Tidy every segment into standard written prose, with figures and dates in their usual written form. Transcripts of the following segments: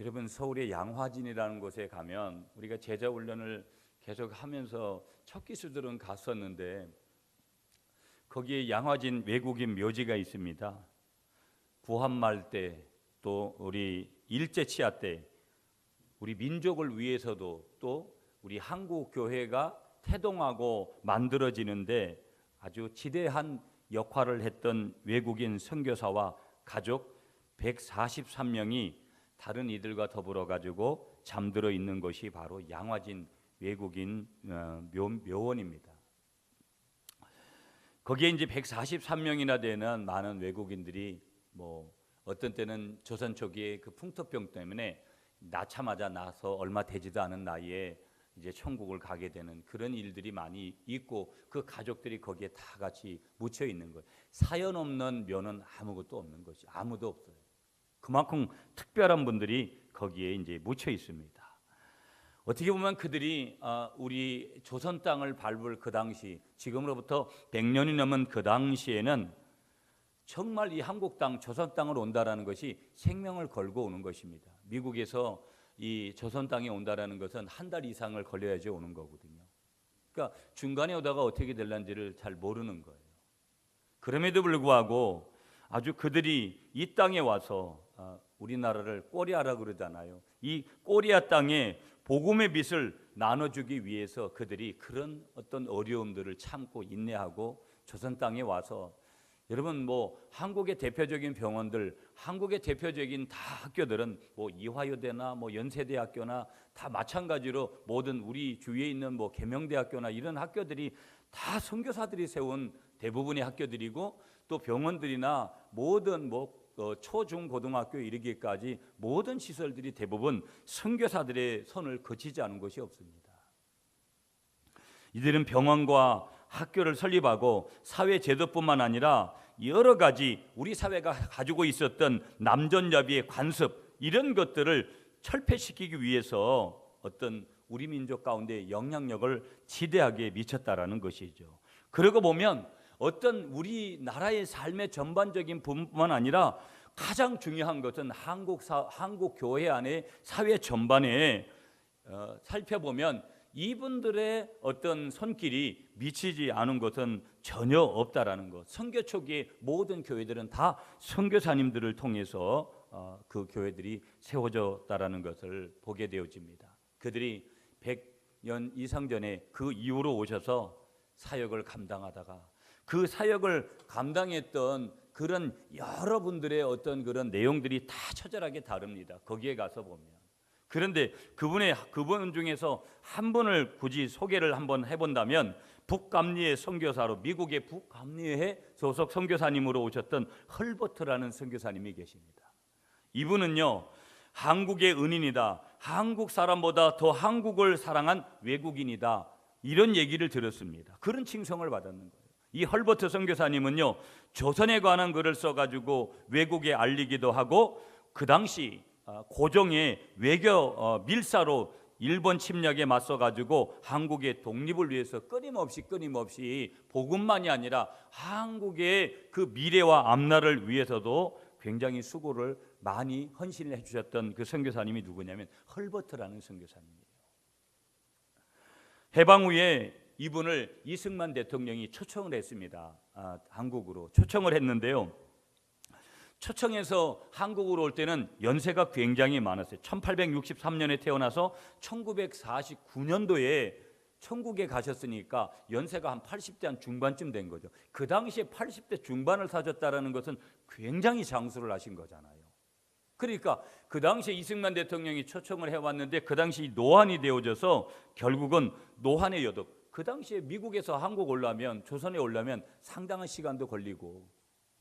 여러분, 서울의 양화진이라는 곳에 가면 우리가 제자 훈련을 계속 하면서 첫 기수들은 갔었는데 거기에 양화진 외국인 묘지가 있습니다. 구한말 때 또 우리 일제치하 때 우리 민족을 위해서도 또 우리 한국 교회가 태동하고 만들어지는데 아주 지대한 역할을 했던 외국인 선교사와 가족 143명이 다른 이들과 더불어 가지고 잠들어 있는 것이 바로 양화진 외국인 묘원입니다. 거기에 이제 143명이나 되는 많은 외국인들이 어떤 때는 조선 초기에 그 풍토병 때문에 낳자마자 나서 얼마 되지도 않은 나이에 이제 천국을 가게 되는 그런 일들이 많이 있고 그 가족들이 거기에 다 같이 묻혀 있는 거예요. 사연 없는 묘는 아무것도 없는 것이 아무도 없어요. 그만큼 특별한 분들이 거기에 이제 묻혀 있습니다. 어떻게 보면 그들이 우리 조선 땅을 밟을 그 당시, 지금으로부터 100년이 넘은 그 당시에는 정말 이 한국 땅, 조선 땅을 온다라는 것이 생명을 걸고 오는 것입니다. 미국에서 이 조선 땅에 온다라는 것은 한 달 이상을 걸려야지 오는 거거든요. 그러니까 중간에 오다가 어떻게 될런지를 잘 모르는 거예요. 그럼에도 불구하고 아주 그들이 이 땅에 와서 우리나라를 꼬리아라 그러잖아요. 이 꼬리아 땅에 복음의 빛을 나눠주기 위해서 그들이 그런 어떤 어려움들을 참고 인내하고 조선 땅에 와서 여러분 한국의 대표적인 병원들, 한국의 대표적인 다 학교들은 이화여대나 연세대학교나 다 마찬가지로 모든 우리 주위에 있는 계명대학교나 이런 학교들이 다 선교사들이 세운 대부분의 학교들이고 또 병원들이나 모든 초중 고등학교 이르기까지 모든 시설들이 대부분 선교사들의 손을 거치지 않은 것이 없습니다. 이들은 병원과 학교를 설립하고 사회 제도뿐만 아니라 여러 가지 우리 사회가 가지고 있었던 남존여비의 관습 이런 것들을 철폐시키기 위해서 어떤 우리 민족 가운데 영향력을 지대하게 미쳤다라는 것이죠. 그러고 보면 어떤 우리나라의 삶의 전반적인 부분뿐만 아니라 가장 중요한 것은 한국 교회 안에 사회 전반에 살펴보면 이분들의 어떤 손길이 미치지 않은 것은 전혀 없다라는 것. 선교 초기에 모든 교회들은 다 선교사님들을 통해서 그 교회들이 세워졌다라는 것을 보게 되어집니다. 그들이 100년 이상 전에 그 이후로 오셔서 사역을 감당하다가 그 사역을 감당했던 그런 여러분들의 어떤 그런 내용들이 다 처절하게 다릅니다. 거기에 가서 보면. 그런데 그분 중에서 한 분을 굳이 소개를 한번 해본다면 북감리의 선교사로 미국의 북감리회 소속 선교사님으로 오셨던 헐버트라는 선교사님이 계십니다. 이분은요 한국의 은인이다, 한국 사람보다 더 한국을 사랑한 외국인이다, 이런 얘기를 들었습니다. 그런 칭송을 받았는 거예요. 이 헐버트 선교사님은요 조선에 관한 글을 써가지고 외국에 알리기도 하고 그 당시 고종의 외교 밀사로 일본 침략에 맞서가지고 한국의 독립을 위해서 끊임없이 복음만이 아니라 한국의 그 미래와 앞날을 위해서도 굉장히 수고를 많이 헌신을 해주셨던 그 선교사님이 누구냐면 헐버트라는 선교사님이에요. 해방 후에 이분을 이승만 대통령이 초청을 했습니다. 한국으로 초청을 했는데요. 초청해서 한국으로 올 때는 연세가 굉장히 많았어요. 1863년에 태어나서 1949년도에 천국에 가셨으니까 연세가 한 80대 한 중반쯤 된 거죠. 그 당시에 80대 중반을 사셨다는 것은 굉장히 장수를 하신 거잖아요. 그러니까 그 당시에 이승만 대통령이 초청을 해왔는데 그 당시 노환이 되어져서 결국은 노환의 여독, 그 당시에 미국에서 한국 올라면 조선에 올라면 상당한 시간도 걸리고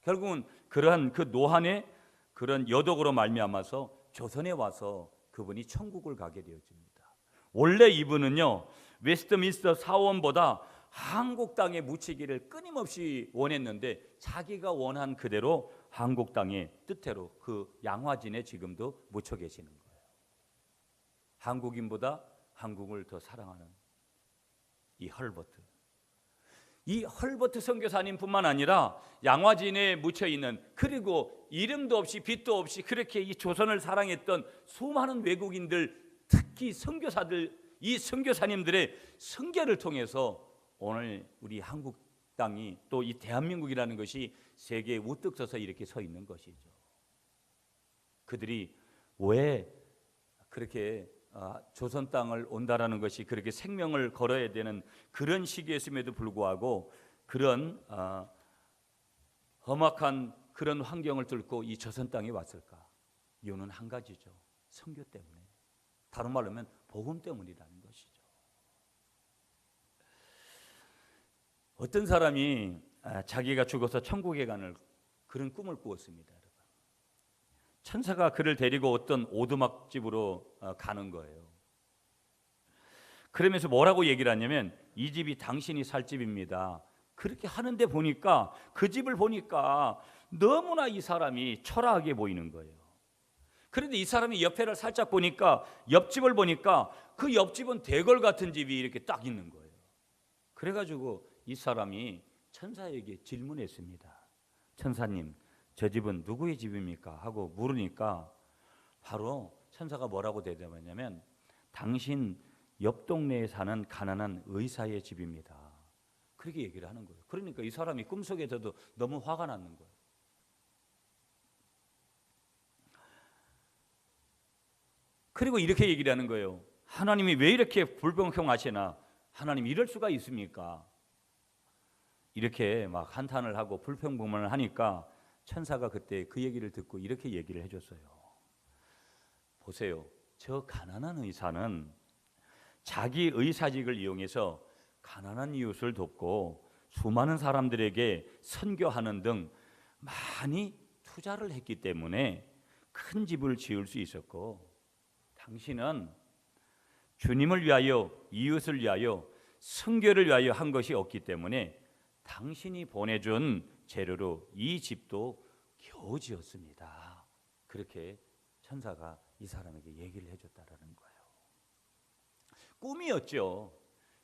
결국은 그러한 그 노한의 그런 여독으로 말미암아서 조선에 와서 그분이 천국을 가게 되어집니다. 원래 이분은요 웨스트민스터 사원보다 한국 땅에 묻히기를 끊임없이 원했는데 자기가 원한 그대로 한국 땅의 뜻대로 그 양화진에 지금도 묻혀 계시는 거예요. 한국인보다 한국을 더 사랑하는 이 헐버트. 이 헐버트 선교사님뿐만 아니라 양화진에 묻혀 있는, 그리고 이름도 없이 빛도 없이 그렇게 이 조선을 사랑했던 수많은 외국인들, 특히 선교사들, 이 선교사님들의 선교를 통해서 오늘 우리 한국 땅이, 또 이 대한민국이라는 것이 세계에 우뚝 서서 이렇게 서 있는 것이죠. 그들이 왜 그렇게 조선 땅을 온다라는 것이 그렇게 생명을 걸어야 되는 그런 시기였음에도 불구하고 그런 험악한 그런 환경을 뚫고 이 조선 땅에 왔을까? 이유는 한 가지죠. 선교 때문에. 다른 말로 하면 복음 때문이라는 것이죠. 어떤 사람이 자기가 죽어서 천국에 가는 그런 꿈을 꾸었습니다. 천사가 그를 데리고 어떤 오두막집으로 가는 거예요. 그러면서 뭐라고 얘기를 하냐면, 이 집이 당신이 살 집입니다. 그렇게 하는데 보니까, 그 집을 보니까 너무나 이 사람이 초라하게 보이는 거예요. 그런데 이 사람이 옆에를 살짝 보니까, 옆집을 보니까 그 옆집은 대궐 같은 집이 이렇게 딱 있는 거예요. 그래가지고 이 사람이 천사에게 질문했습니다. 천사님, 저 집은 누구의 집입니까? 하고 물으니까 바로 천사가 뭐라고 대답했냐면, 당신 옆 동네에 사는 가난한 의사의 집입니다. 그렇게 얘기를 하는 거예요. 그러니까 이 사람이 꿈속에서도 너무 화가 나는 거예요. 그리고 이렇게 얘기를 하는 거예요. 하나님이 왜 이렇게 불평하시나? 하나님 이럴 수가 있습니까? 이렇게 막 한탄을 하고 불평불만을 하니까 천사가 그때 그 얘기를 듣고 이렇게 얘기를 해줬어요. 보세요. 저 가난한 의사는 자기 의사직을 이용해서 가난한 이웃을 돕고 수많은 사람들에게 선교하는 등 많이 투자를 했기 때문에 큰 집을 지을 수 있었고, 당신은 주님을 위하여, 이웃을 위하여, 선교를 위하여 한 것이 없기 때문에 당신이 보내준 재료로 이 집도 겨우 지었습니다. 그렇게 천사가 이 사람에게 얘기를 해줬다라는 거예요. 꿈이었죠.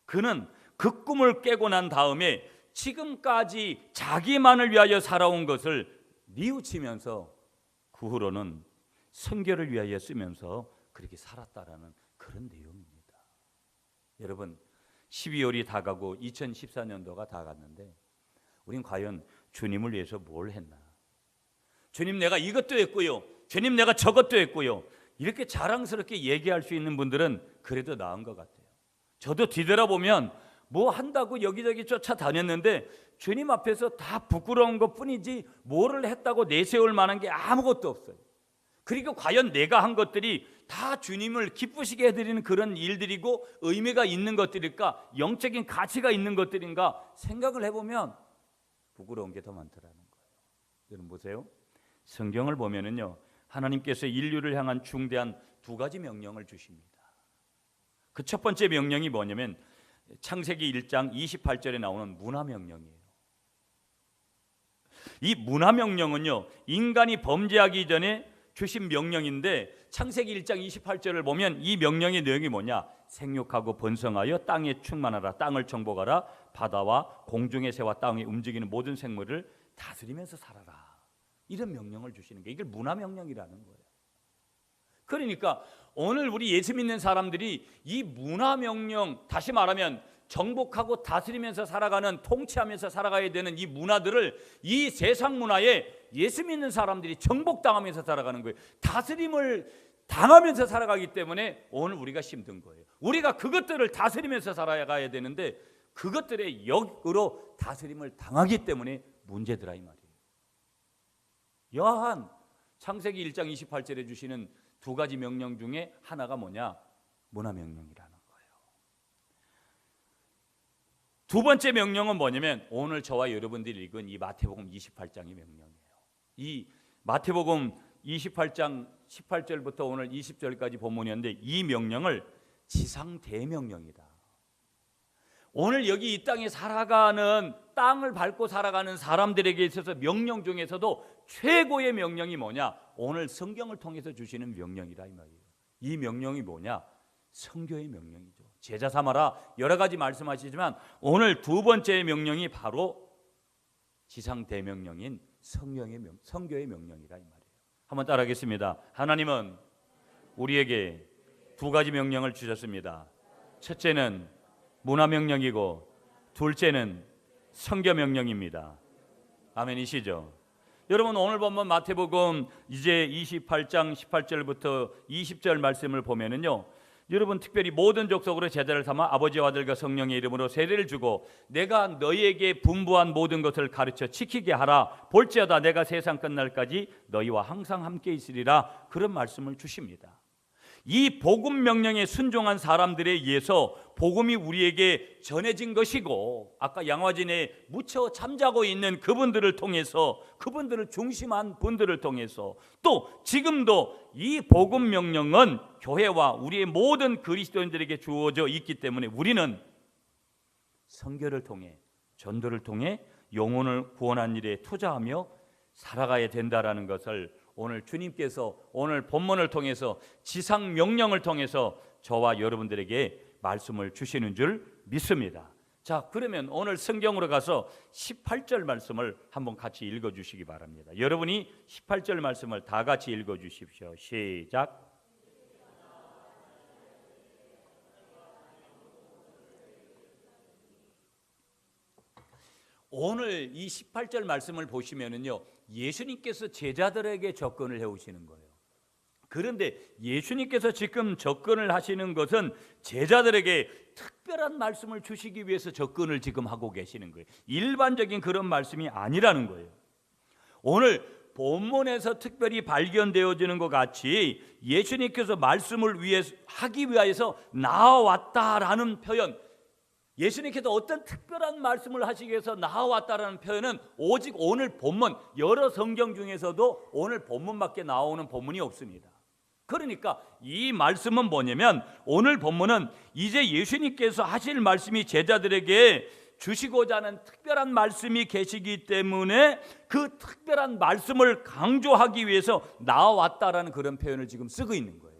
그는 그 꿈을 깨고 난 다음에 지금까지 자기만을 위하여 살아온 것을 뉘우치면서 그 후로는 선교를 위하여 쓰면서 그렇게 살았다라는 그런 내용입니다. 여러분, 12월이 다가고 2014년도가 다갔는데 우린 과연 주님을 위해서 뭘 했나? 주님, 내가 이것도 했고요, 주님, 내가 저것도 했고요, 이렇게 자랑스럽게 얘기할 수 있는 분들은 그래도 나은 것 같아요. 저도 뒤돌아보면 뭐 한다고 여기저기 쫓아다녔는데 주님 앞에서 다 부끄러운 것뿐이지 뭐를 했다고 내세울 만한 게 아무것도 없어요. 그리고 과연 내가 한 것들이 다 주님을 기쁘시게 해드리는 그런 일들이고 의미가 있는 것들일까, 영적인 가치가 있는 것들인가 생각을 해보면 부끄러운 게 더 많더라는 거예요. 여러분 보세요. 성경을 보면은요, 하나님께서 인류를 향한 중대한 두 가지 명령을 주십니다. 그 첫 번째 명령이 뭐냐면 창세기 1장 28절에 나오는 문화명령이에요. 이 문화명령은요, 인간이 범죄하기 전에 주신 명령인데, 창세기 1장 28절을 보면 이 명령의 내용이 뭐냐? 생육하고 번성하여 땅에 충만하라, 땅을 정복하라, 바다와 공중의 새와 땅에 움직이는 모든 생물을 다스리면서 살아라. 이런 명령을 주시는 게, 이걸 문화명령이라는 거예요. 그러니까 오늘 우리 예수 믿는 사람들이 이 문화명령, 다시 말하면 정복하고 다스리면서 살아가는, 통치하면서 살아가야 되는 이 문화들을, 이 세상 문화에 예수 믿는 사람들이 정복당하면서 살아가는 거예요. 다스림을 당하면서 살아가기 때문에 오늘 우리가 힘든 거예요. 우리가 그것들을 다스리면서 살아가야 되는데 그것들의 역으로 다스림을 당하기 때문에 문제더라 이 말이에요. 여하한 창세기 1장 28절에 주시는 두 가지 명령 중에 하나가 뭐냐? 문화명령이라는 거예요. 두 번째 명령은 뭐냐면 오늘 저와 여러분들이 읽은 이 마태복음 28장의 명령이에요. 이 마태복음 28장 18절부터 오늘 20절까지 본문이었는데 이 명령을 지상대명령이다. 오늘 여기 이 땅에 살아가는, 땅을 밟고 살아가는 사람들에게 있어서 명령 중에서도 최고의 명령이 뭐냐? 오늘 성경을 통해서 주시는 명령이다 이 말이에요. 이 명령이 뭐냐? 선교의 명령이죠. 제자 삼아라 여러 가지 말씀하시지만 오늘 두 번째 명령이 바로 지상 대명령인 선교의 명령이다 이 말이에요. 한번 따라하겠습니다. 하나님은 우리에게 두 가지 명령을 주셨습니다. 첫째는 문화 명령이고 둘째는 선교 명령입니다. 아멘이시죠? 여러분 오늘 본문 마태복음 이제 28장 18절부터 20절 말씀을 보면은요, 여러분 특별히 모든 족속으로 제자를 삼아 아버지와 아들과 성령의 이름으로 세례를 주고 내가 너희에게 분부한 모든 것을 가르쳐 지키게 하라. 볼지어다 내가 세상 끝날까지 너희와 항상 함께 있으리라. 그런 말씀을 주십니다. 이 복음 명령에 순종한 사람들에 의해서 복음이 우리에게 전해진 것이고, 아까 양화진에 묻혀 잠자고 있는 그분들을 통해서, 그분들을 중심한 분들을 통해서, 또 지금도 이 복음 명령은 교회와 우리의 모든 그리스도인들에게 주어져 있기 때문에 우리는 선교를 통해, 전도를 통해 영혼을 구원하는 일에 투자하며 살아가야 된다라는 것을 오늘 주님께서 오늘 본문을 통해서 지상 명령을 통해서 저와 여러분들에게 말씀을 주시는 줄 믿습니다. 자, 그러면 오늘 성경으로 가서 18절 말씀을 한번 같이 읽어 주시기 바랍니다. 여러분이 18절 말씀을 다 같이 읽어 주십시오. 시작. 오늘 이 18절 말씀을 보시면은요, 예수님께서 제자들에게 접근을 해오시는 거예요. 그런데 예수님께서 지금 접근을 하시는 것은 제자들에게 특별한 말씀을 주시기 위해서 접근을 지금 하고 계시는 거예요. 일반적인 그런 말씀이 아니라는 거예요. 오늘 본문에서 특별히 발견되어지는 것 같이 예수님께서 말씀을 하기 위해서 나와왔다라는 표현, 예수님께서 어떤 특별한 말씀을 하시기 위해서 나와왔다라는 표현은 오직 오늘 본문, 여러 성경 중에서도 오늘 본문밖에 나오는 본문이 없습니다. 그러니까 이 말씀은 뭐냐면, 오늘 본문은 이제 예수님께서 하실 말씀이 제자들에게 주시고자 하는 특별한 말씀이 계시기 때문에 그 특별한 말씀을 강조하기 위해서 나와왔다라는 그런 표현을 지금 쓰고 있는 거예요.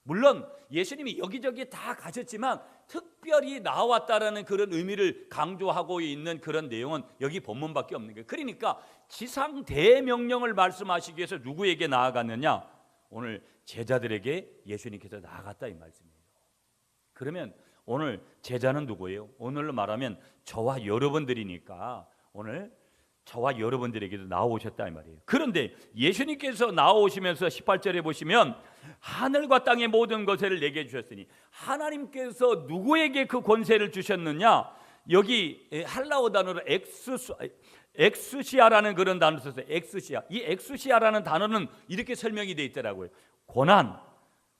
물론 예수님이 여기저기 다 가셨지만 특별히 나왔다라는 그런 의미를 강조하고 있는 그런 내용은 여기 본문밖에 없는 거예요. 그러니까 지상 대명령을 말씀하시기 위해서 누구에게 나아갔느냐? 오늘 제자들에게 예수님께서 나아갔다 이 말씀이에요. 그러면 오늘 제자는 누구예요? 오늘로 말하면 저와 여러분들이니까 오늘 저와 여러분들에게도 나오셨다 이 말이에요. 그런데 예수님께서 나오시면서 18절에 보시면 하늘과 땅의 모든 것을 내게 주셨으니, 하나님께서 누구에게 그 권세를 주셨느냐? 여기 헬라어 단어로 엑수시아라는 그런 단어를 썼어요. 엑수시아. 이 엑수시아라는 단어는 이렇게 설명이 되어 있더라고요. 권한,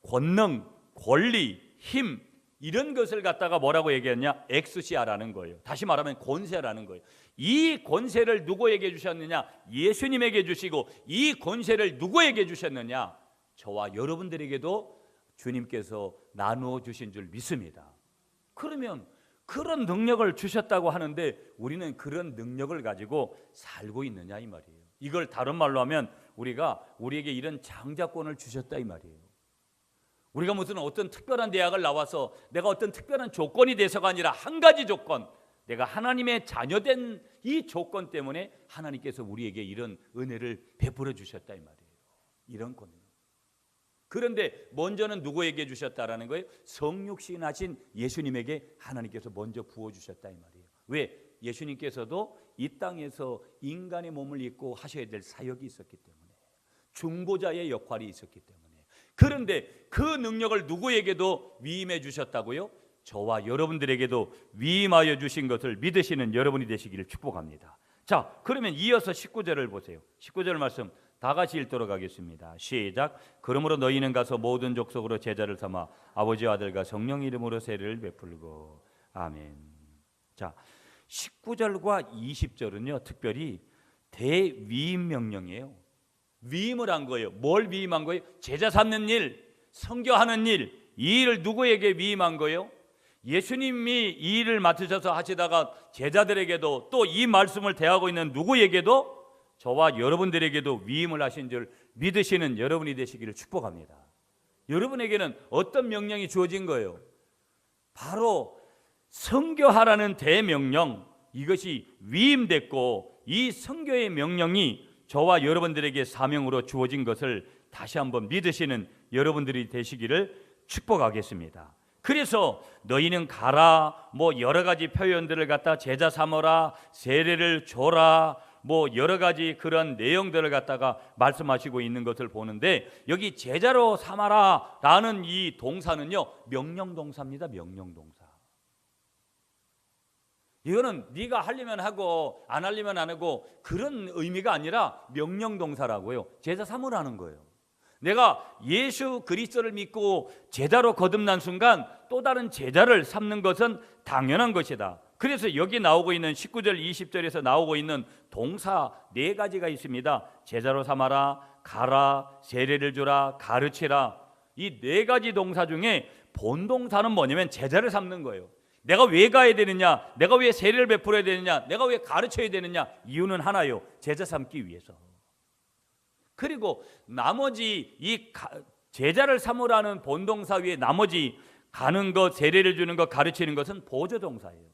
권능, 권리, 힘, 이런 것을 갖다가 뭐라고 얘기했냐? 엑수시아라는 거예요. 다시 말하면 권세라는 거예요. 이 권세를 누구에게 주셨느냐? 예수님에게 주시고, 이 권세를 누구에게 주셨느냐? 저와 여러분들에게도 주님께서 나누어 주신 줄 믿습니다. 그러면 그런 능력을 주셨다고 하는데 우리는 그런 능력을 가지고 살고 있느냐 이 말이에요. 이걸 다른 말로 하면 우리에게 이런 장자권을 주셨다 이 말이에요. 우리가 무슨 어떤 특별한 대학을 나와서 내가 어떤 특별한 조건이 돼서가 아니라 한 가지 조건, 내가 하나님의 자녀된 이 조건 때문에 하나님께서 우리에게 이런 은혜를 베풀어 주셨다 이 말이에요. 이런 권능. 그런데 먼저는 누구에게 주셨다라는 거예요? 성육신 하신 예수님에게 하나님께서 먼저 부어주셨다 이 말이에요. 왜? 예수님께서도 이 땅에서 인간의 몸을 입고 하셔야 될 사역이 있었기 때문에, 중보자의 역할이 있었기 때문에. 그런데 그 능력을 누구에게도 위임해 주셨다고요? 저와 여러분들에게도 위임하여 주신 것을 믿으시는 여러분이 되시기를 축복합니다. 자, 그러면 이어서 19절을 보세요. 19절 말씀 다 같이 읽도록 하겠습니다. 시작. 그러므로 너희는 가서 모든 족속으로 제자를 삼아 아버지와 아들과 성령 이름으로 세례를 베풀고. 아멘. 자, 19절과 20절은요 특별히 대위임 명령이에요. 위임을 한 거예요. 뭘 위임한 거예요? 제자 삼는 일, 선교하는 일, 이 일을 누구에게 위임한 거예요? 예수님이 이 일을 맡으셔서 하시다가 제자들에게도 또 이 말씀을 대하고 있는 누구에게도, 저와 여러분들에게도 위임을 하신 줄 믿으시는 여러분이 되시기를 축복합니다. 여러분에게는 어떤 명령이 주어진 거예요? 바로 선교하라는 대명령, 이것이 위임됐고 이 선교의 명령이 저와 여러분들에게 사명으로 주어진 것을 다시 한번 믿으시는 여러분들이 되시기를 축복하겠습니다. 그래서 너희는 가라, 뭐 여러 가지 표현들을 갖다 제자 삼어라, 세례를 줘라, 뭐 여러 가지 그런 내용들을 갖다가 말씀하시고 있는 것을 보는데, 여기 제자로 삼아라 라는 이 동사는요, 명령동사입니다. 명령동사. 이거는 네가 하려면 하고 안 하려면 안 하고 그런 의미가 아니라 명령동사라고요. 제자 삼으라는 거예요. 내가 예수 그리스도를 믿고 제자로 거듭난 순간 또 다른 제자를 삼는 것은 당연한 것이다. 그래서 여기 나오고 있는 19절 20절에서 나오고 있는 동사 4가지가 있습니다. 제자로 삼아라, 가라, 세례를 주라, 가르치라. 이 4가지 동사 중에 본동사는 뭐냐면 제자를 삼는 거예요. 내가 왜 가야 되느냐, 내가 왜 세례를 베풀어야 되느냐, 내가 왜 가르쳐야 되느냐, 이유는 하나요. 제자 삼기 위해서. 그리고 나머지 이 제자를 삼으라는 본동사 위에 나머지 가는 것, 세례를 주는 것, 가르치는 것은 보조동사예요.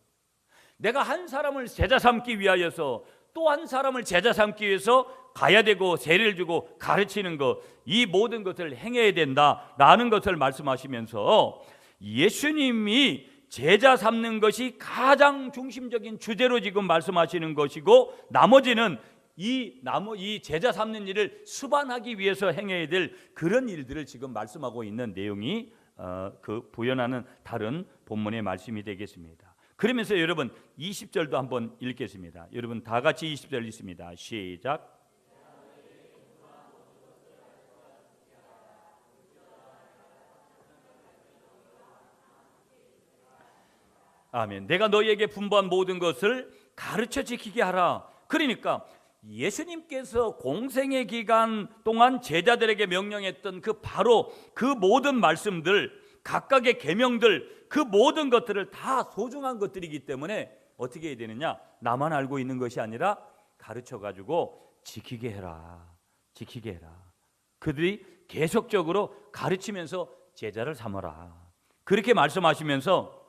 내가 한 사람을 제자 삼기 위하여서 또 한 사람을 제자 삼기 위해서 가야 되고 세례를 주고 가르치는 것, 이 모든 것을 행해야 된다라는 것을 말씀하시면서 예수님이 제자 삼는 것이 가장 중심적인 주제로 지금 말씀하시는 것이고, 나머지는 이 제자 삼는 일을 수반하기 위해서 행해야 될 그런 일들을 지금 말씀하고 있는 내용이 그 부연하는 다른 본문의 말씀이 되겠습니다. 그러면서 여러분 20절도 한번 읽겠습니다. 여러분 다 같이 20절 읽습니다. 시작. 아멘. 내가 너희에게 분부한 모든 것을 가르쳐 지키게 하라. 그러니까 예수님께서 공생의 기간 동안 제자들에게 명령했던 바로 그 모든 말씀들, 각각의 계명들, 그 모든 것들을 다 소중한 것들이기 때문에 어떻게 해야 되느냐? 나만 알고 있는 것이 아니라 가르쳐가지고 지키게 해라. 지키게 해라. 그들이 계속적으로 가르치면서 제자를 삼아라. 그렇게 말씀하시면서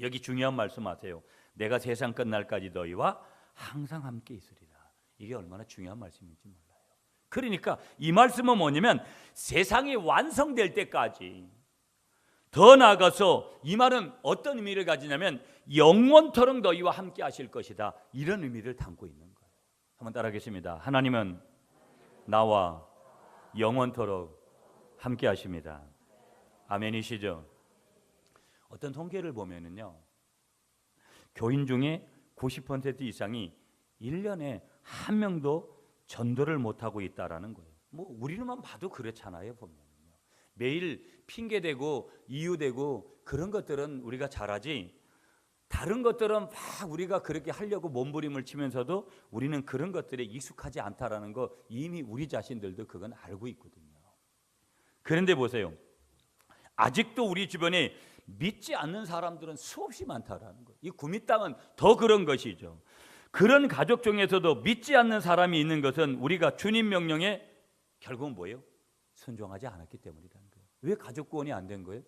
여기 중요한 말씀하세요. 내가 세상 끝날까지 너희와 항상 함께 있으리라. 이게 얼마나 중요한 말씀인지 몰라요. 그러니까 이 말씀은 뭐냐면 세상이 완성될 때까지, 더 나아가서 이 말은 어떤 의미를 가지냐면 영원토록 너희와 함께 하실 것이다, 이런 의미를 담고 있는 거예요. 한번 따라하겠습니다. 하나님은 나와 영원토록 함께 하십니다. 아멘이시죠? 어떤 통계를 보면은요, 교인 중에 90% 이상이 1년에 한 명도 전도를 못하고 있다라는 거예요. 뭐 우리만 봐도 그렇잖아요. 보면요, 매일 핑계대고 이유대고 그런 것들은 우리가 잘하지, 다른 것들은 막 우리가 그렇게 하려고 몸부림을 치면서도 우리는 그런 것들에 익숙하지 않다라는 거 이미 우리 자신들도 그건 알고 있거든요. 그런데 보세요, 아직도 우리 주변에 믿지 않는 사람들은 수없이 많다라는 거예요. 이 구미 땅은 더 그런 것이죠. 그런 가족 중에서도 믿지 않는 사람이 있는 것은 우리가 주님 명령에 결국은 뭐예요? 순종하지 않았기 때문이라는 거예요. 왜 가족 구원이 안 된 거예요?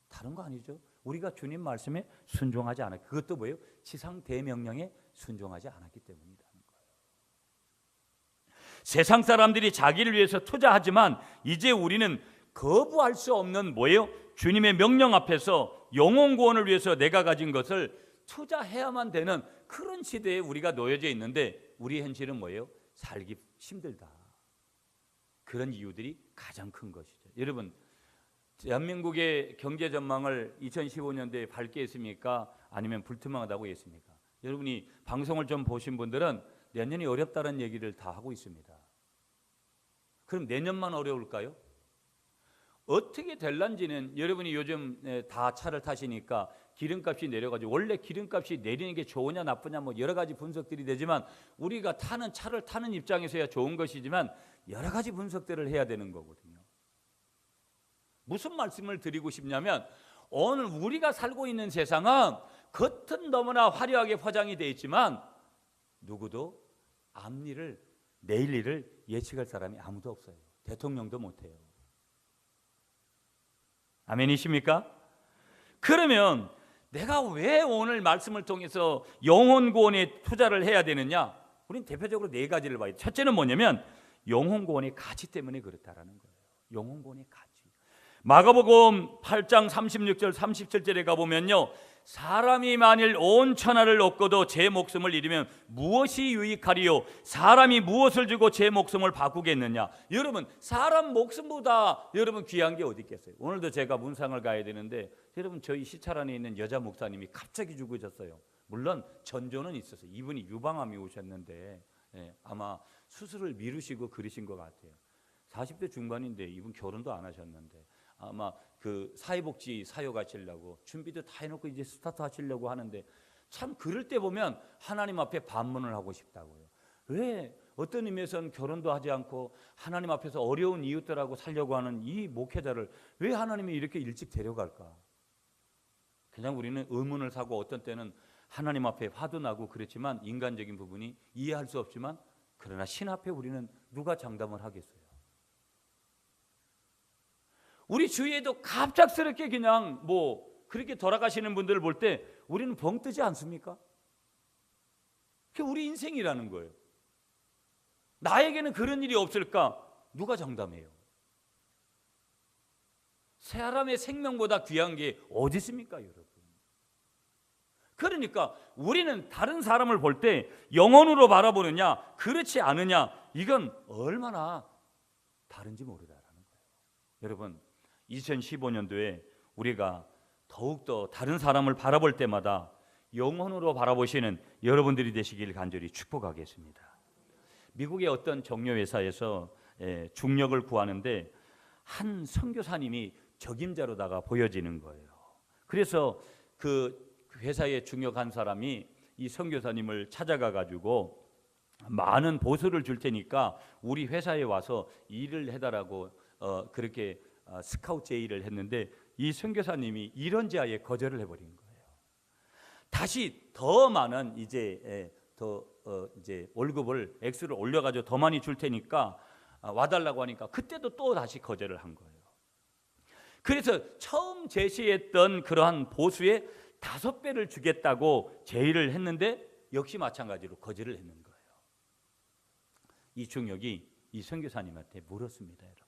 다른 거 아니죠. 우리가 주님 말씀에 순종하지 않았기, 그것도 뭐예요? 지상 대명령에 순종하지 않았기 때문이라는 거예요. 세상 사람들이 자기를 위해서 투자하지만 이제 우리는 거부할 수 없는 뭐예요? 주님의 명령 앞에서 영혼 구원을 위해서 내가 가진 것을 투자해야만 되는 그런 시대에 우리가 놓여져 있는데, 우리 현실은 뭐예요? 살기 힘들다. 그런 이유들이 가장 큰 것이죠. 여러분, 대한민국의 경제 전망을 2015년도에 밝게 했습니까? 아니면 불투명하다고 했습니까? 여러분이 방송을 좀 보신 분들은 내년이 어렵다는 얘기를 다 하고 있습니다. 그럼 내년만 어려울까요? 어떻게 될런지는, 여러분이 요즘 다 차를 타시니까 기름값이 내려가지고, 원래 기름값이 내리는 게 좋으냐 나쁘냐 뭐 여러 가지 분석들이 되지만, 우리가 타는 차를 타는 입장에서야 좋은 것이지만 여러 가지 분석들을 해야 되는 거거든요. 무슨 말씀을 드리고 싶냐면, 오늘 우리가 살고 있는 세상은 겉은 너무나 화려하게 포장이 되어 있지만 누구도 앞일을, 내일 일을 예측할 사람이 아무도 없어요. 대통령도 못해요. 아멘이십니까? 그러면 내가 왜 오늘 말씀을 통해서 영혼 구원에 투자를 해야 되느냐? 우리는 대표적으로 네 가지를 봐야 돼요. 첫째는 뭐냐면 영혼 구원의 가치 때문에 그렇다라는 거예요. 영혼 구원의 가치. 마가복음 8장 36절 37절에 가보면요, 사람이 만일 온 천하를 얻고도 제 목숨을 잃으면 무엇이 유익하리요? 사람이 무엇을 주고 제 목숨을 바꾸겠느냐? 여러분, 사람 목숨보다 여러분 귀한 게 어디 있겠어요? 오늘도 제가 문상을 가야 되는데 여러분, 저희 시찰 안에 있는 여자 목사님이 갑자기 죽으셨어요. 물론 전조는 있었어요. 이분이 유방암이 오셨는데 아마 수술을 미루시고 그러신 것 같아요. 40대 중반인데 이분 결혼도 안 하셨는데 아마 그 사회복지 사역 하시려고 준비도 다 해놓고 이제 스타트 하시려고 하는데, 참 그럴 때 보면 하나님 앞에 반문을 하고 싶다고요. 왜 어떤 의미에서는 결혼도 하지 않고 하나님 앞에서 어려운 이웃들하고 살려고 하는 이 목회자를 왜 하나님이 이렇게 일찍 데려갈까? 그냥 우리는 의문을 사고 어떤 때는 하나님 앞에 화도 나고 그렇지만 인간적인 부분이 이해할 수 없지만, 그러나 신 앞에 우리는 누가 장담을 하겠어요? 우리 주위에도 갑작스럽게 그냥 그렇게 돌아가시는 분들을 볼 때 우리는 벙 뜨지 않습니까? 그게 우리 인생이라는 거예요. 나에게는 그런 일이 없을까? 누가 장담해요? 사람의 생명보다 귀한 게 어디 있습니까, 여러분? 그러니까 우리는 다른 사람을 볼 때 영혼으로 바라보느냐 그렇지 않느냐, 이건 얼마나 다른지 모르다라는 거예요. 여러분, 2015년도에 우리가 더욱더 다른 사람을 바라볼 때마다 영혼으로 바라보시는 여러분들이 되시길 간절히 축복하겠습니다. 미국의 어떤 정료회사에서 중력을 구하는데 한 선교사님이 적임자로다가 보여지는 거예요. 그래서 그 회사에 중역한 사람이 이 선교사님을 찾아가 가지고 많은 보수를 줄 테니까 우리 회사에 와서 일을 해달라고 그렇게 스카우트 제의를 했는데, 이 선교사님이 이런 제안에 거절을 해버린 거예요. 다시 더 많은 이제 월급을 액수를 올려가지고 더 많이 줄 테니까 와달라고 하니까 그때도 또 다시 거절을 한 거예요. 그래서 처음 제시했던 그러한 보수의 5배를 주겠다고 제의를 했는데 역시 마찬가지로 거절을 했는 거예요. 이 중역이 이 선교사님한테 물었습니다, 여러분.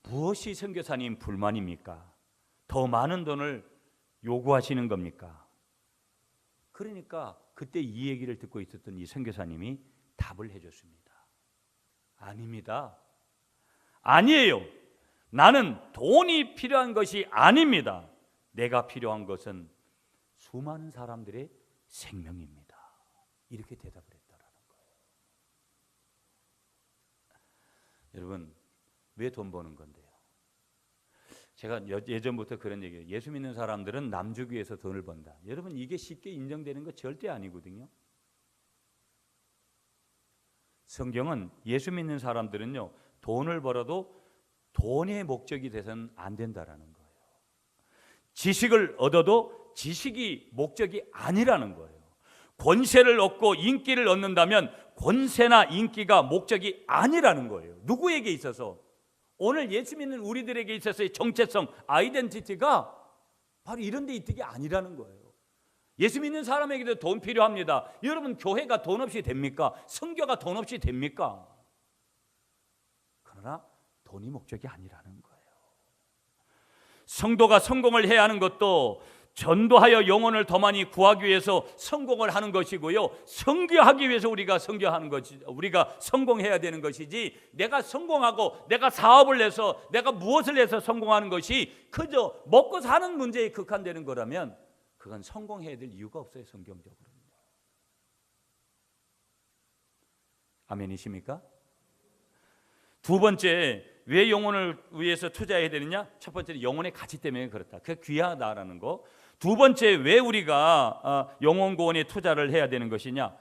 무엇이 선교사님 불만입니까? 더 많은 돈을 요구하시는 겁니까? 그러니까 그때 이 얘기를 듣고 있었던 이 선교사님이 답을 해줬습니다. 아닙니다. 아니에요. 나는 돈이 필요한 것이 아닙니다. 내가 필요한 것은 수많은 사람들의 생명입니다. 이렇게 대답을 했다라는 거예요. 여러분, 왜 돈 버는 건데요? 제가 예전부터 그런 얘기해요. 예수 믿는 사람들은 남 주기 위해서 돈을 번다. 여러분, 이게 쉽게 인정되는 거 절대 아니거든요. 성경은 예수 믿는 사람들은요, 돈을 벌어도 돈의 목적이 돼서는 안 된다라는 거예요. 지식을 얻어도 지식이 목적이 아니라는 거예요. 권세를 얻고 인기를 얻는다면 권세나 인기가 목적이 아니라는 거예요. 누구에게 있어서? 오늘 예수 믿는 우리들에게 있어서의 정체성, 아이덴티티가 바로 이런 데 있는 게 아니라는 거예요. 예수 믿는 사람에게도 돈 필요합니다. 여러분, 교회가 돈 없이 됩니까? 선교가 돈 없이 됩니까? 그러나 돈이 목적이 아니라는 거예요. 성도가 성공을 해야 하는 것도 전도하여 영혼을 더 많이 구하기 위해서 성공을 하는 것이고요, 선교하기 위해서 우리가 선교하는 것이, 우리가 성공해야 되는 것이지, 내가 성공하고 내가 사업을 해서 내가 무엇을 해서 성공하는 것이 그저 먹고 사는 문제에 국한되는 거라면 그건 성공해야 될 이유가 없어요, 성경적으로는. 아멘이십니까? 두 번째, 왜 영혼을 위해서 투자해야 되느냐? 첫 번째는 영혼의 가치 때문에 그렇다. 그게 귀하다라는 거. 두 번째, 왜 우리가 영혼 구원에 투자를 해야 되는 것이냐?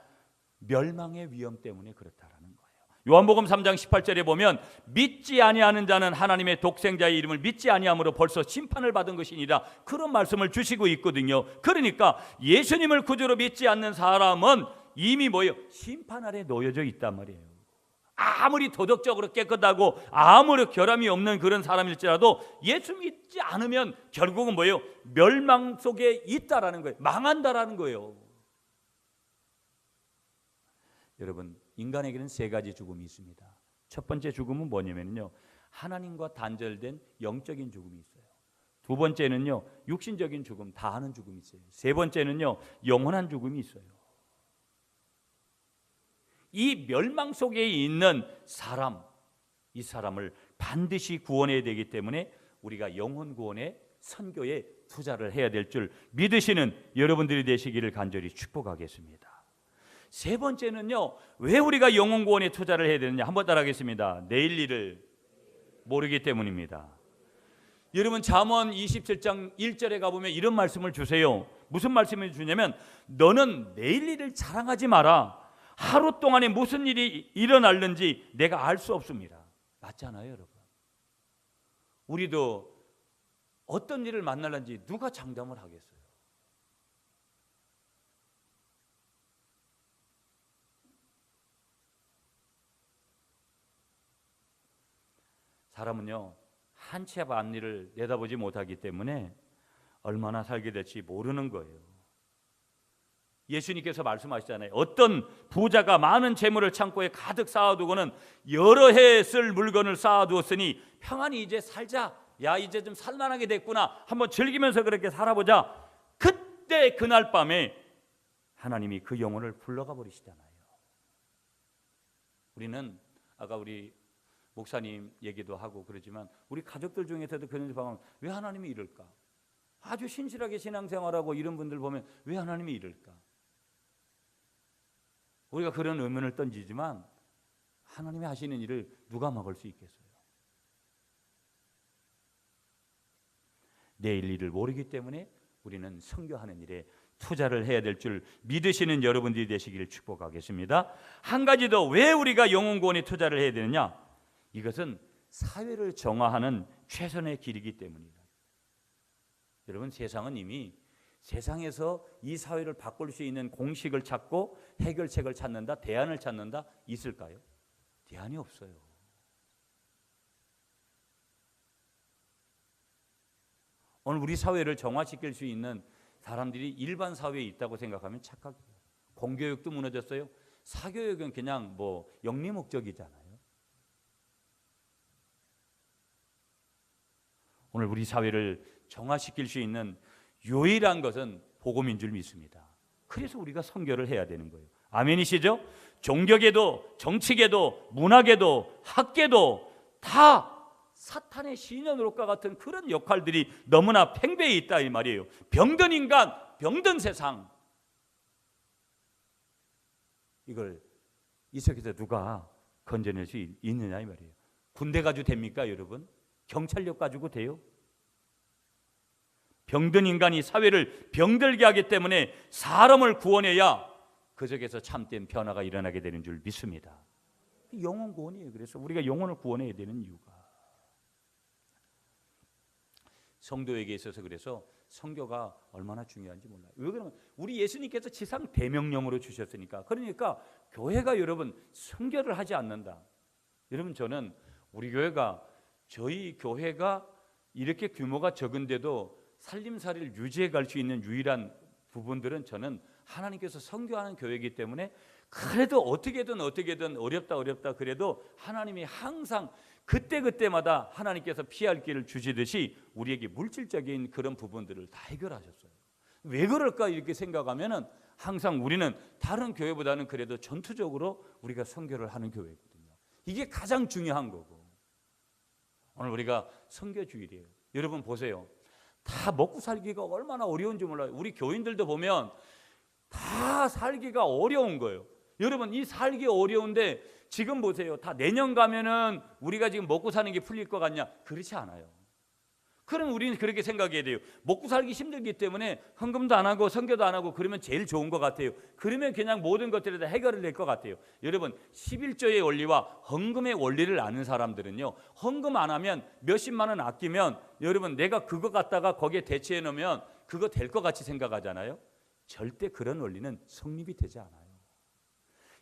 멸망의 위험 때문에 그렇다라는 거예요. 요한복음 3장 18절에 보면 믿지 아니하는 자는 하나님의 독생자의 이름을 믿지 아니함으로 벌써 심판을 받은 것이니라, 그런 말씀을 주시고 있거든요. 그러니까 예수님을 구주로 믿지 않는 사람은 이미 심판 아래 놓여져 있단 말이에요. 아무리 도덕적으로 깨끗하고 아무리 결함이 없는 그런 사람일지라도 예수 믿지 않으면 결국은 뭐예요? 멸망 속에 있다라는 거예요. 망한다라는 거예요. 여러분, 인간에게는 세 가지 죽음이 있습니다. 첫 번째 죽음은 뭐냐면요, 하나님과 단절된 영적인 죽음이 있어요. 두 번째는요, 육신적인 죽음, 다 하는 죽음이 있어요. 세 번째는요, 영원한 죽음이 있어요. 이 멸망 속에 있는 사람, 이 사람을 반드시 구원해야 되기 때문에 우리가 영혼 구원의 선교에 투자를 해야 될 줄 믿으시는 여러분들이 되시기를 간절히 축복하겠습니다. 세 번째는요, 왜 우리가 영혼 구원에 투자를 해야 되느냐, 한번 따라하겠습니다. 내일 일을 모르기 때문입니다. 여러분, 잠언 27장 1절에 가보면 이런 말씀을 주세요. 무슨 말씀을 주냐면, 너는 내일 일을 자랑하지 마라. 하루 동안에 무슨 일이 일어날는지 내가 알 수 없습니다. 맞잖아요, 여러분. 우리도 어떤 일을 만날는지 누가 장담을 하겠어요? 사람은요, 한 채 앞 앞일을 내다보지 못하기 때문에 얼마나 살게 될지 모르는 거예요. 예수님께서 말씀하시잖아요. 어떤 부자가 많은 재물을 창고에 가득 쌓아두고는 여러 해 쓸 물건을 쌓아두었으니 평안히 이제 살자. 야, 이제 좀 살만하게 됐구나. 한번 즐기면서 그렇게 살아보자. 그때 그날 밤에 하나님이 그 영혼을 불러가 버리시잖아요. 우리는 아까 우리 목사님 얘기도 하고 그러지만 우리 가족들 중에서도 그런 방황, 왜 하나님이 이럴까? 아주 신실하게 신앙생활하고 이런 분들 보면 왜 하나님이 이럴까? 우리가 그런 의문을 던지지만 하나님이 하시는 일을 누가 막을 수 있겠어요? 내일 일을 모르기 때문에 우리는 선교하는 일에 투자를 해야 될 줄 믿으시는 여러분들이 되시기를 축복하겠습니다. 한 가지 더, 왜 우리가 영혼 구원에 투자를 해야 되느냐? 이것은 사회를 정화하는 최선의 길이기 때문이다. 여러분, 세상은 이미 세상에서 이 사회를 바꿀 수 있는 공식을 찾고 해결책을 찾는다, 대안을 찾는다, 있을까요? 대안이 없어요. 오늘 우리 사회를 정화시킬 수 있는 사람들이 일반 사회에 있다고 생각하면 착각이에요. 공교육도 무너졌어요. 사교육은 그냥 뭐 영리 목적이잖아요. 오늘 우리 사회를 정화시킬 수 있는 유일한 것은 복음인 줄 믿습니다. 그래서 우리가 선교를 해야 되는 거예요. 아멘이시죠? 종교계도, 정치계도, 문화계도, 학계도 다 사탄의 신현으로과 같은 그런 역할들이 너무나 팽배해 있다 이 말이에요. 병든 인간, 병든 세상, 이걸 이 속에서 누가 건져낼 수 있느냐 이 말이에요. 군대 가지고 됩니까, 여러분? 경찰력 가지고 돼요? 병든 인간이 사회를 병들게 하기 때문에 사람을 구원해야 그 속에서 참된 변화가 일어나게 되는 줄 믿습니다. 영혼 구원이에요. 그래서 우리가 영혼을 구원해야 되는 이유가, 성도에게 있어서 그래서 선교가 얼마나 중요한지 몰라요. 왜 그러면 우리 예수님께서 지상 대명령으로 주셨으니까. 그러니까 교회가 여러분 선교를 하지 않는다. 여러분, 저는 우리 교회가, 저희 교회가 이렇게 규모가 적은데도 살림살이를 유지해 갈 수 있는 유일한 부분들은 저는 하나님께서 선교하는 교회이기 때문에, 그래도 어떻게든 어렵다 그래도 하나님이 항상 그때마다 하나님께서 피할 길을 주시듯이 우리에게 물질적인 그런 부분들을 다 해결하셨어요. 왜 그럴까 이렇게 생각하면은 항상 우리는 다른 교회보다는 그래도 전투적으로 우리가 선교를 하는 교회거든요. 이게 가장 중요한 거고. 오늘 우리가 선교 주일이에요. 여러분 보세요. 다 먹고 살기가 얼마나 어려운지 몰라요. 우리 교인들도 보면 다 살기가 어려운 거예요. 여러분, 이 살기 어려운데 지금 보세요. 다 내년 가면은 우리가 지금 먹고 사는 게 풀릴 것 같냐? 그렇지 않아요. 그럼 우리는 그렇게 생각해야 돼요. 먹고 살기 힘들기 때문에 헌금도 안 하고 선교도 안 하고 그러면 제일 좋은 것 같아요. 그러면 그냥 모든 것들에 다 해결을 낼 것 같아요. 여러분, 11조의 원리와 헌금의 원리를 아는 사람들은요, 헌금 안 하면 몇십만 원 아끼면 여러분 내가 그거 갖다가 거기에 대체해 놓으면 그거 될 것 같이 생각하잖아요. 절대 그런 원리는 성립이 되지 않아요.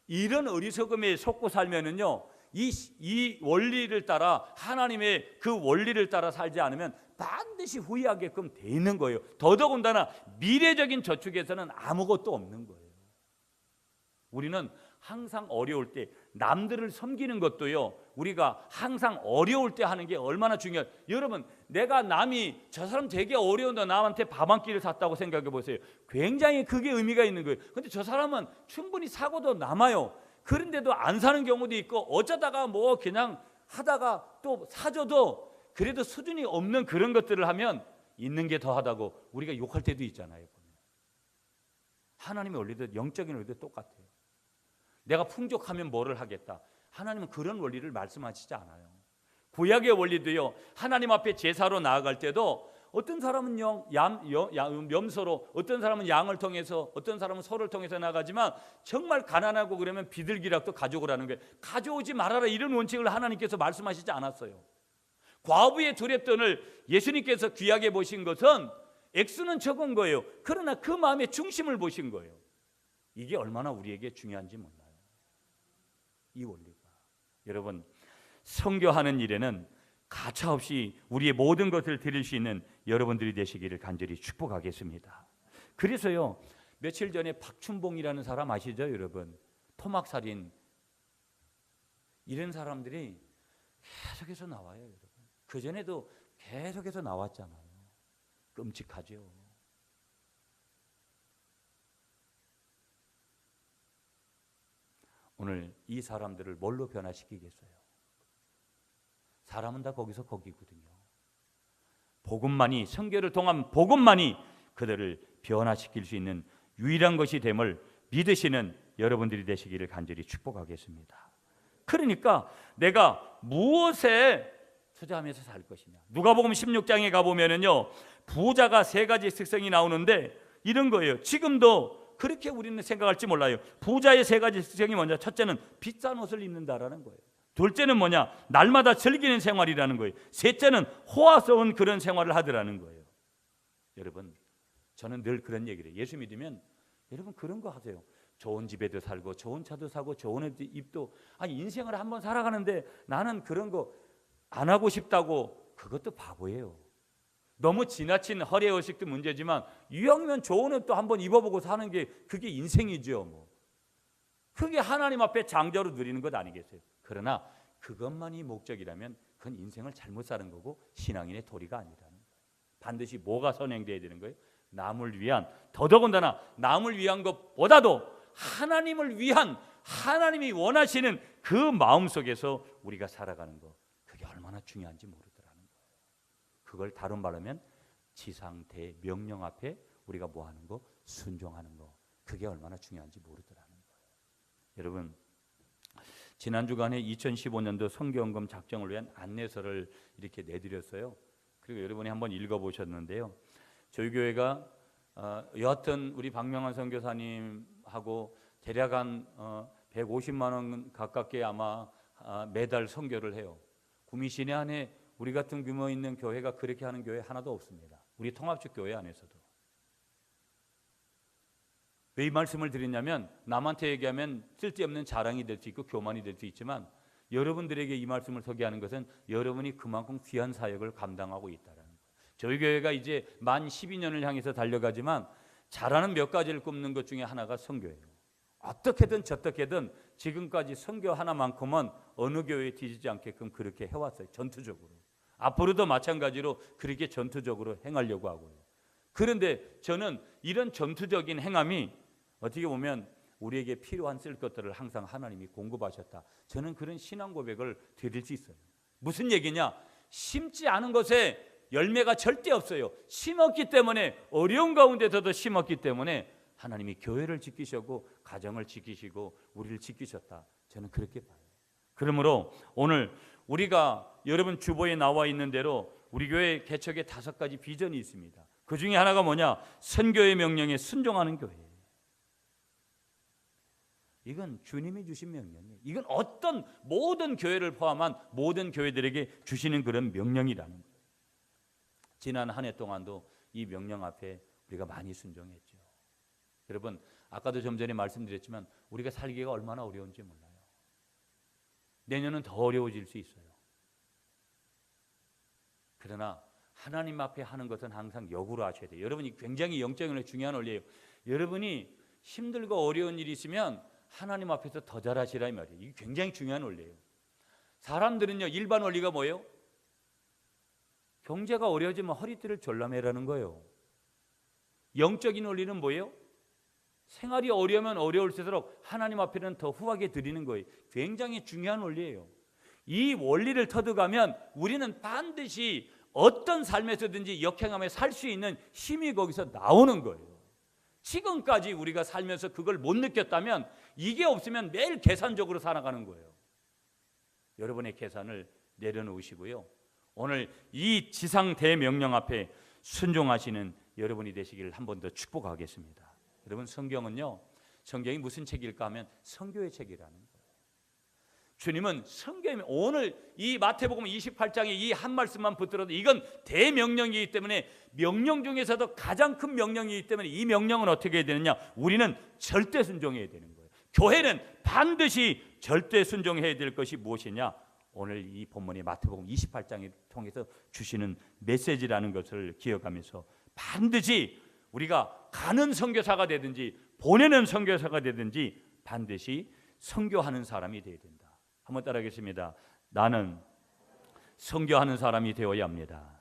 이런 어리석음에 속고 살면은요, 이 원리를 따라, 하나님의 그 원리를 따라 살지 않으면 반드시 후회하게끔 돼 있는 거예요. 더더군다나 미래적인 저축에서는 아무것도 없는 거예요. 우리는 항상 어려울 때 남들을 섬기는 것도요, 우리가 항상 어려울 때 하는 게 얼마나 중요해요. 여러분, 내가 남이 저 사람 되게 어려운데 남한테 밥 한 끼를 샀다고 생각해 보세요. 굉장히 그게 의미가 있는 거예요. 근데 저 사람은 충분히 사고도 남아요. 그런데도 안 사는 경우도 있고, 어쩌다가 뭐 그냥 하다가 또 사줘도 그래도 수준이 없는 그런 것들을 하면 있는 게 더하다고 우리가 욕할 때도 있잖아요. 하나님의 원리도 영적인 원리도 똑같아요. 내가 풍족하면 뭐를 하겠다. 하나님은 그런 원리를 말씀하시지 않아요. 구약의 원리도요, 하나님 앞에 제사로 나아갈 때도 어떤 사람은 염소로, 어떤 사람은 양을 통해서, 어떤 사람은 소를 통해서 나가지만 정말 가난하고 그러면 비둘기라도 가져오라는 거예요. 가져오지 말아라, 이런 원칙을 하나님께서 말씀하시지 않았어요. 과부의 두렵돈을 예수님께서 귀하게 보신 것은 액수는 적은 거예요. 그러나 그 마음의 중심을 보신 거예요. 이게 얼마나 우리에게 중요한지 몰라요, 이 원리가. 여러분, 선교하는 일에는 가차없이 우리의 모든 것을 드릴 수 있는 여러분들이 되시기를 간절히 축복하겠습니다. 그래서요, 며칠 전에 박춘봉이라는 사람 아시죠, 여러분? 토막살인, 이런 사람들이 계속해서 나와요, 여러분. 그전에도 계속해서 나왔잖아요. 끔찍하죠. 오늘 이 사람들을 뭘로 변화시키겠어요? 사람은 다 거기서 거기거든요. 복음만이, 선교를 통한 복음만이 그들을 변화시킬 수 있는 유일한 것이 됨을 믿으시는 여러분들이 되시기를 간절히 축복하겠습니다. 그러니까 내가 무엇에 투자하면서 살 것이냐. 누가복음 16장에 가보면은요, 부자가 세 가지 특성이 나오는데 이런 거예요. 지금도 그렇게 우리는 생각할지 몰라요. 부자의 세 가지 특성이 뭐냐? 첫째는 비싼 옷을 입는다라는 거예요. 둘째는 뭐냐? 날마다 즐기는 생활이라는 거예요. 셋째는 호화스러운 그런 생활을 하더라는 거예요. 여러분, 저는 늘 그런 얘기를 해요. 예수 믿으면 여러분 그런 거 하세요. 좋은 집에도 살고 좋은 차도 사고 좋은 입도, 아니 인생을 한번 살아가는데 나는 그런 거 안 하고 싶다고, 그것도 바보예요. 너무 지나친 허례 의식도 문제지만 유형면 좋은 옷도 한번 입어보고 사는 게 그게 인생이죠. 뭐. 그게 하나님 앞에 장자로 누리는 것 아니겠어요? 그러나 그것만이 목적이라면 그건 인생을 잘못 사는 거고 신앙인의 도리가 아니라는 거예요. 반드시 뭐가 선행돼야 되는 거예요? 남을 위한, 더더군다나 남을 위한 것보다도 하나님을 위한, 하나님이 원하시는 그 마음 속에서 우리가 살아가는 거, 그게 얼마나 중요한지 모르더라는 거예요. 그걸 다른 말로 하면 지상대 명령 앞에 우리가 뭐 하는 거? 순종하는 거. 그게 얼마나 중요한지 모르더라는 거예요. 여러분, 지난 주간에 2015년도 선교헌금 작정을 위한 안내서를 이렇게 내드렸어요. 그리고 여러분이 한번 읽어보셨는데요. 저희 교회가 여하튼 우리 박명환 선교사님하고 대략 한 150만 원 가깝게 아마 매달 선교를 해요. 구미 시내 안에 우리 같은 규모 있는 교회가 그렇게 하는 교회 하나도 없습니다. 우리 통합적 교회 안에서도. 왜 이 말씀을 드리냐면, 남한테 얘기하면 쓸데없는 자랑이 될 수 있고 교만이 될 수 있지만 여러분들에게 이 말씀을 소개하는 것은 여러분이 그만큼 귀한 사역을 감당하고 있다는 거예요. 저희 교회가 이제 만 12년을 향해서 달려가지만 잘하는 몇 가지를 꼽는 것 중에 하나가 선교예요. 어떻게든 저떻게든 지금까지 선교 하나만큼은 어느 교회에 뒤지지 않게끔 그렇게 해왔어요. 전투적으로. 앞으로도 마찬가지로 그렇게 전투적으로 행하려고 하고요. 그런데 저는 이런 전투적인 행함이 어떻게 보면 우리에게 필요한 쓸 것들을 항상 하나님이 공급하셨다. 저는 그런 신앙 고백을 드릴 수 있어요. 무슨 얘기냐? 심지 않은 것에 열매가 절대 없어요. 심었기 때문에, 어려운 가운데서도 심었기 때문에 하나님이 교회를 지키시고 가정을 지키시고 우리를 지키셨다. 저는 그렇게 봐요. 그러므로 오늘 우리가 여러분 주보에 나와 있는 대로 우리 교회 개척에 5가지 비전이 있습니다. 그 중에 하나가 뭐냐? 선교의 명령에 순종하는 교회. 이건 주님이 주신 명령이에요. 이건 어떤 모든 교회를 포함한 모든 교회들에게 주시는 그런 명령이라는 거예요. 지난 한 해 동안도 이 명령 앞에 우리가 많이 순종했죠. 여러분, 아까도 좀 전에 말씀드렸지만 우리가 살기가 얼마나 어려운지 몰라요. 내년은 더 어려워질 수 있어요. 그러나 하나님 앞에 하는 것은 항상 역으로 하셔야 돼요. 여러분이 굉장히 영적으로 중요한 원리예요. 여러분이 힘들고 어려운 일이 있으면 하나님 앞에서 더 잘하시라 이 말이에요. 이게 굉장히 중요한 원리예요. 사람들은요, 일반 원리가 뭐예요? 경제가 어려워지면 허리띠를 졸라매라는 거예요. 영적인 원리는 뭐예요? 생활이 어려우면 어려울수록 하나님 앞에는 더 후하게 드리는 거예요. 굉장히 중요한 원리예요. 이 원리를 터득하면 우리는 반드시 어떤 삶에서든지 역행하며 살 수 있는 힘이 거기서 나오는 거예요. 지금까지 우리가 살면서 그걸 못 느꼈다면 이게 없으면 매일 계산적으로 살아가는 거예요. 여러분의 계산을 내려놓으시고요. 오늘 이 지상 대명령 앞에 순종하시는 여러분이 되시기를 한 번 더 축복하겠습니다. 여러분, 성경은요, 성경이 무슨 책일까 하면 선교의 책이라는 거예요. 주님은 성경에 오늘 이 마태복음 28장의 이 한 말씀만 붙들어도 이건 대명령이기 때문에 명령 중에서도 가장 큰 명령이기 때문에 이 명령은 어떻게 해야 되느냐? 우리는 절대 순종해야 되는 거예요. 교회는 반드시 절대 순종해야 될 것이 무엇이냐? 오늘 이 본문의 마태복음 28장을 통해서 주시는 메시지라는 것을 기억하면서 반드시 우리가 가는 선교사가 되든지 보내는 선교사가 되든지 반드시 선교하는 사람이 되어야 된다. 한번 따라하겠습니다. 나는 선교하는 사람이 되어야 합니다.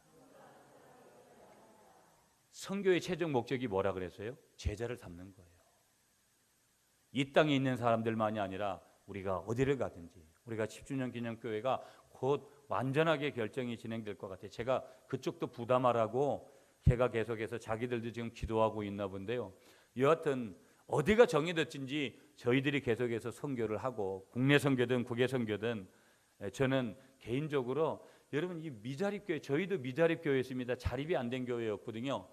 선교의 최종 목적이 뭐라 그랬어요? 제자를 삼는 거예요. 이 땅에 있는 사람들만이 아니라 우리가 어디를 가든지, 우리가 10주년 기념교회가 곧 완전하게 결정이 진행될 것 같아요. 제가 그쪽도 부담하라고 제가 계속해서 자기들도 지금 기도하고 있나 본데요. 여하튼 어디가 정해졌든지 저희들이 계속해서 선교를 하고 국내 선교든 국외 선교든 저는 개인적으로 여러분 이 미자립교회, 저희도 미자립교회였습니다. 자립이 안 된 교회였거든요.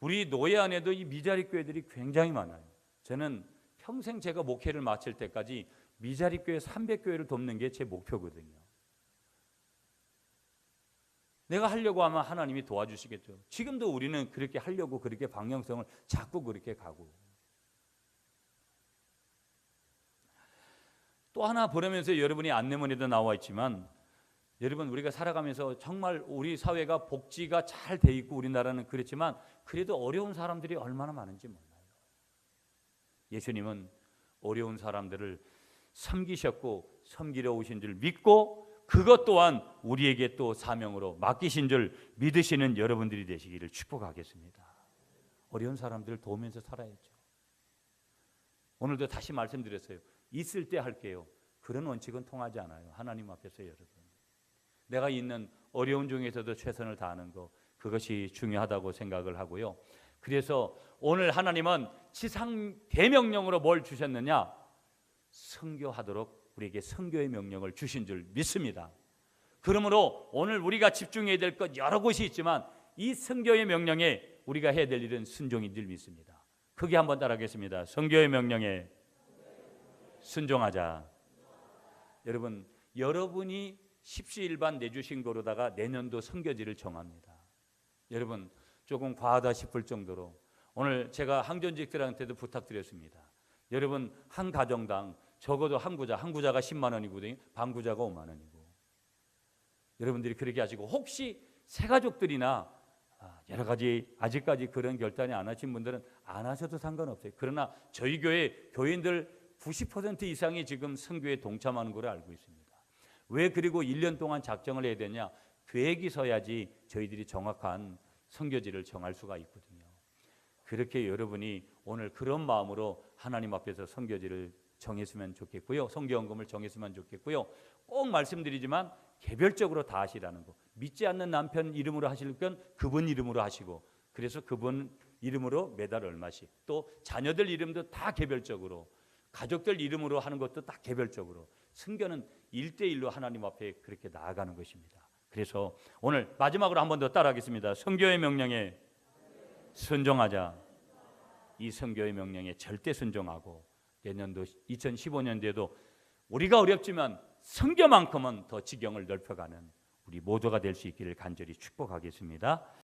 우리 노예 안에도 이 미자립교회들이 굉장히 많아요. 저는 평생 제가 목회를 마칠 때까지 미자립교회 300교회를 돕는 게 제 목표거든요. 내가 하려고 하면 하나님이 도와주시겠죠. 지금도 우리는 그렇게 하려고 그렇게 방향성을 자꾸 그렇게 가고. 또 하나 보려면서 여러분이 안내문에도 나와 있지만 여러분 우리가 살아가면서 정말 우리 사회가 복지가 잘 돼 있고 우리나라는 그렇지만 그래도 어려운 사람들이 얼마나 많은지 몰라요. 예수님은 어려운 사람들을 섬기셨고 섬기러 오신 줄 믿고 그것 또한 우리에게 또 사명으로 맡기신 줄 믿으시는 여러분들이 되시기를 축복하겠습니다. 어려운 사람들을 도우면서 살아야죠. 오늘도 다시 말씀드렸어요. 있을 때 할게요. 그런 원칙은 통하지 않아요. 하나님 앞에서 여러분. 내가 있는 어려운 중에서도 최선을 다하는 것, 그것이 중요하다고 생각을 하고요. 그래서 오늘 하나님은 지상 대명령으로 뭘 주셨느냐? 선교하도록 우리에게 선교의 명령을 주신 줄 믿습니다. 그러므로 오늘 우리가 집중해야 될 것 여러 곳이 있지만 이 선교의 명령에 우리가 해야 될 일은 순종인 줄 믿습니다. 크게 한번 따라하겠습니다. 선교의 명령에 순종하자. 여러분, 여러분이 십시일반 내주신 거로다가 내년도 선교지를 정합니다. 여러분, 조금 과하다 싶을 정도로 오늘 제가 항전직들한테도 부탁드렸습니다. 여러분, 한 가정당 적어도 한 구자가 10만 원이거든요. 반 구자가 5만 원이고. 여러분들이 그렇게 하시고 혹시 새가족들이나 여러 가지 아직까지 그런 결단이 안 하신 분들은 안 하셔도 상관없어요. 그러나 저희 교회 교인들 90% 이상이 지금 선교에 동참하는 걸로 알고 있습니다. 왜 그리고 1년 동안 작정을 해야 되냐? 계획이 서야지 저희들이 정확한 선교지를 정할 수가 있거든요. 그렇게 여러분이 오늘 그런 마음으로 하나님 앞에서 선교지를 정했으면 좋겠고요. 선교헌금을 정했으면 좋겠고요. 꼭 말씀드리지만 개별적으로 다 하시라는 거. 믿지 않는 남편 이름으로 하실 건 그분 이름으로 하시고 그래서 그분 이름으로 매달 얼마씩 또 자녀들 이름도 다 개별적으로 가족들 이름으로 하는 것도 다 개별적으로 선교는 1대1로 하나님 앞에 그렇게 나아가는 것입니다. 그래서 오늘 마지막으로 한 번 더 따라하겠습니다. 선교의 명령에 순종하자. 이 선교의 명령에 절대 순종하고 내년도 2015년도에도 우리가 어렵지만 선교만큼은 더 지경을 넓혀가는 우리 모두가 될 수 있기를 간절히 축복하겠습니다.